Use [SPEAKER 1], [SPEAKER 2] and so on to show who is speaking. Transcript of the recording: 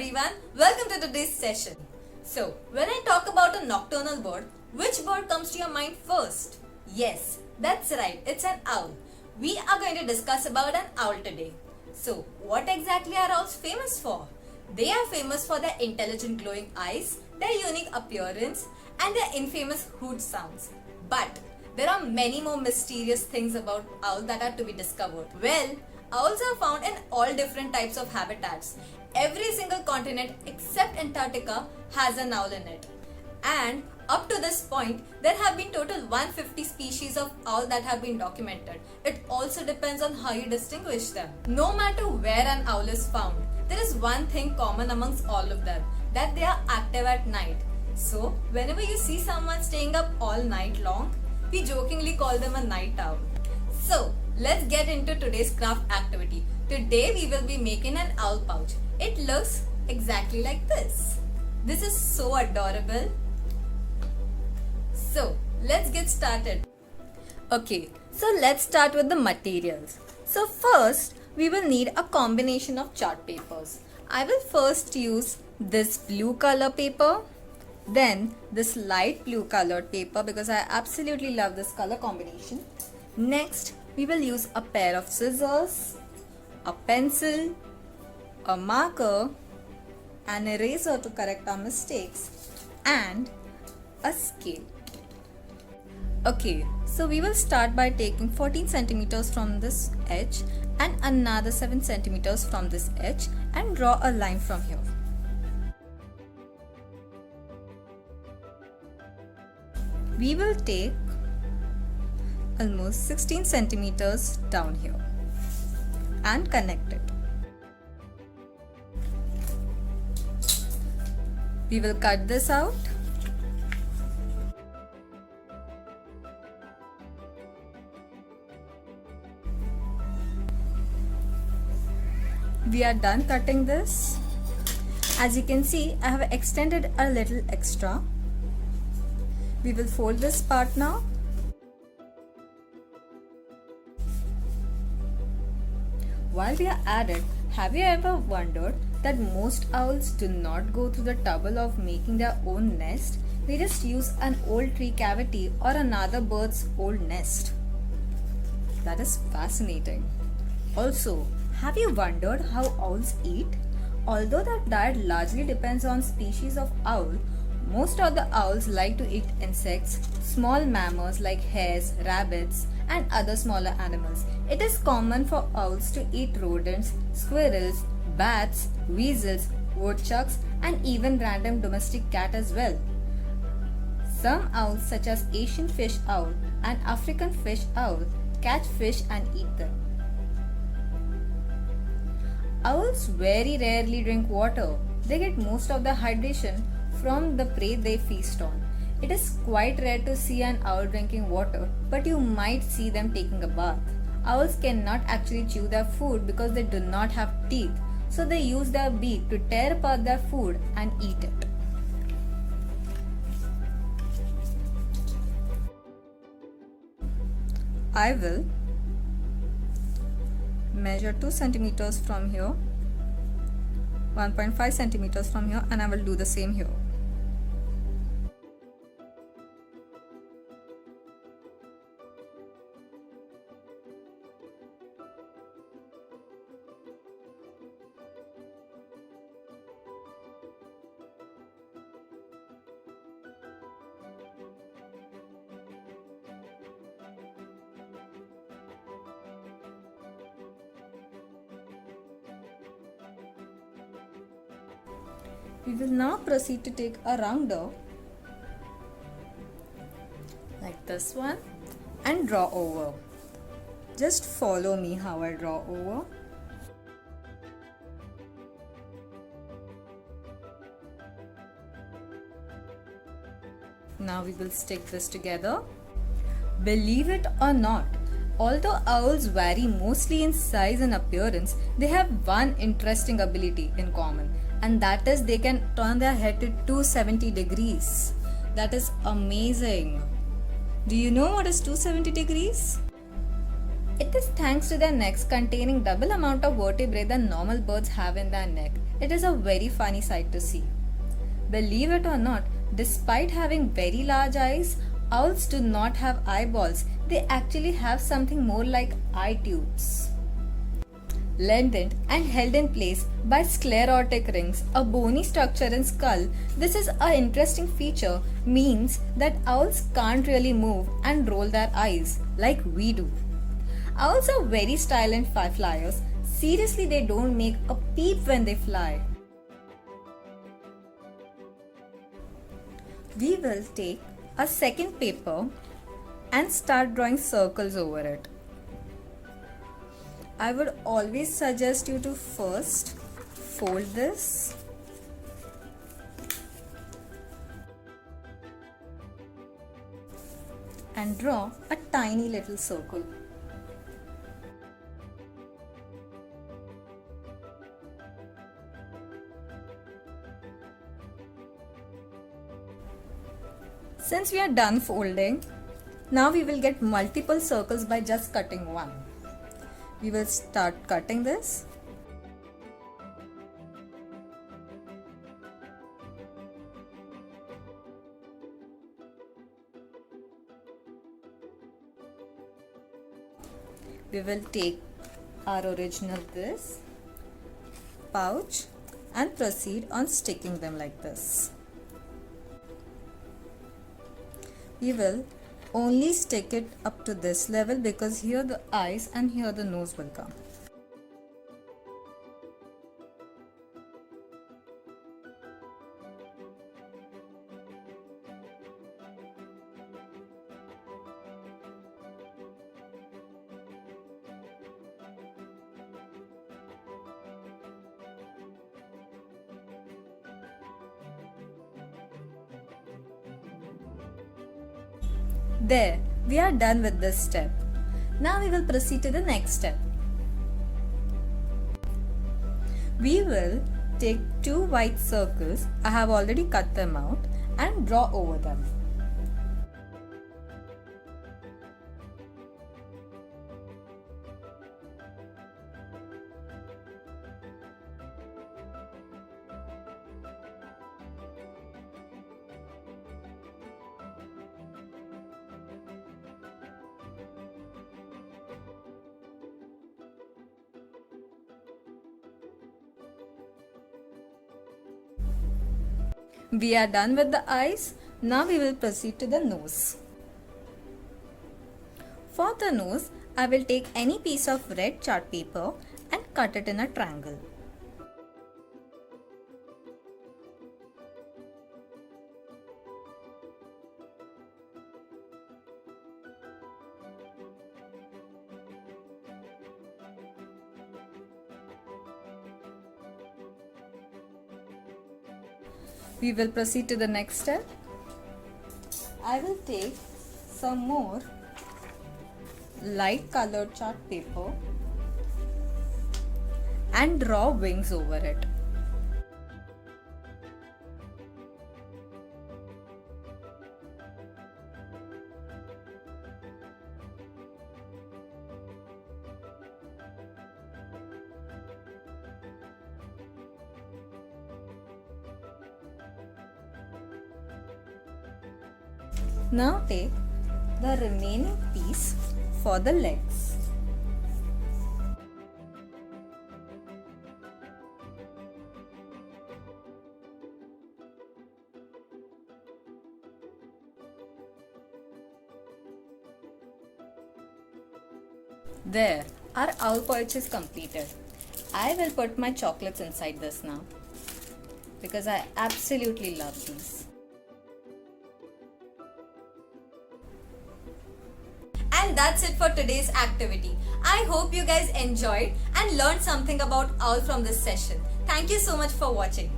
[SPEAKER 1] everyone, welcome to today's session. So, when I talk about a nocturnal bird, which bird comes to your mind first? Yes, that's right, it's an owl. We are going to discuss about an owl today. So, what exactly are owls famous for? They are famous for their intelligent glowing eyes, their unique appearance, and their infamous hoot sounds. But there are many more mysterious things about owls that are to be discovered. Well, owls are found in all different types of habitats. Every single continent except Antarctica has an owl in it. And up to this point, there have been total 150 species of owl that have been documented. It also depends on how you distinguish them. No matter where an owl is found, there is one thing common amongst all of them, that they are active at night. So, whenever you see someone staying up all night long, we jokingly call them a night owl. So, let's get into today's craft activity. Today we will be making an owl pouch. It looks exactly like this. This is so adorable. So, let's get started. Okay, so let's start with the materials. So first, we will need a combination of chart papers. I will first use this blue color paper, then this light blue colored paper because I absolutely love this color combination. Next, we will use a pair of scissors, a pencil, a marker, an eraser to correct our mistakes, and a scale. Okay, so we will start by taking 14 centimeters from this edge and another 7 centimeters from this edge and draw a line from here. We will take almost 16 centimeters down here and connect it. We will cut this out. We are done cutting this. As you can see, I have extended a little extra. We will fold this part now. While we are at it, have you ever wondered that most owls do not go through the trouble of making their own nest? They just use an old tree cavity or another bird's old nest. That is fascinating. Also, have you wondered how owls eat? Although their diet largely depends on species of owl, most of the owls like to eat insects, small mammals like hares, rabbits, and other smaller animals. It is common for owls to eat rodents, squirrels, bats, weasels, woodchucks, and even random domestic cat as well. Some owls such as Asian fish owl and African fish owl catch fish and eat them. Owls very rarely drink water. They get most of the hydration from the prey they feast on. It is quite rare to see an owl drinking water, but you might see them taking a bath. Owls cannot actually chew their food because they do not have teeth, so they use their beak to tear apart their food and eat it. I will measure 2 centimeters from here, 1.5 centimeters from here, and I will do the same here. We will now proceed to take a rounder like this one and draw over. Just follow me how I draw over. Now we will stick this together. Believe it or not, although owls vary mostly in size and appearance, they have one interesting ability in common, and that is they can turn their head to 270 degrees. That is amazing. Do you know what is 270 degrees? It is thanks to their necks containing double amount of vertebrae than normal birds have in their neck. It is a very funny sight to see. Believe it or not, despite having very large eyes, owls do not have eyeballs. They actually have something more like eye tubes. Lengthened and held in place by sclerotic rings, a bony structure in skull. This is an interesting feature, means that owls can't really move and roll their eyes like we do. Owls are very silent flyers. Seriously, they don't make a peep when they fly. We will take a second paper and start drawing circles over it. I would always suggest you to first fold this and draw a tiny little circle. Since we are done folding, now we will get multiple circles by just cutting one. We will start cutting this. We will take our original this pouch and proceed on sticking them like this. We will only stick it up to this level because here the eyes and here the nose will come. There, we are done with this step. Now we will proceed to the next step. We will take two white circles, I have already cut them out, and draw over them. We are done with the eyes. Now we will proceed to the nose. For the nose, I will take any piece of red chart paper and cut it in a triangle. We will proceed to the next step. I will take some more light colored chart paper and draw wings over it. Now take the remaining piece for the legs. There, our owl pouch is completed. I will put my chocolates inside this now because I absolutely love these. And that's it for today's activity. I hope you guys enjoyed and learned something about owl from this session. Thank you so much for watching.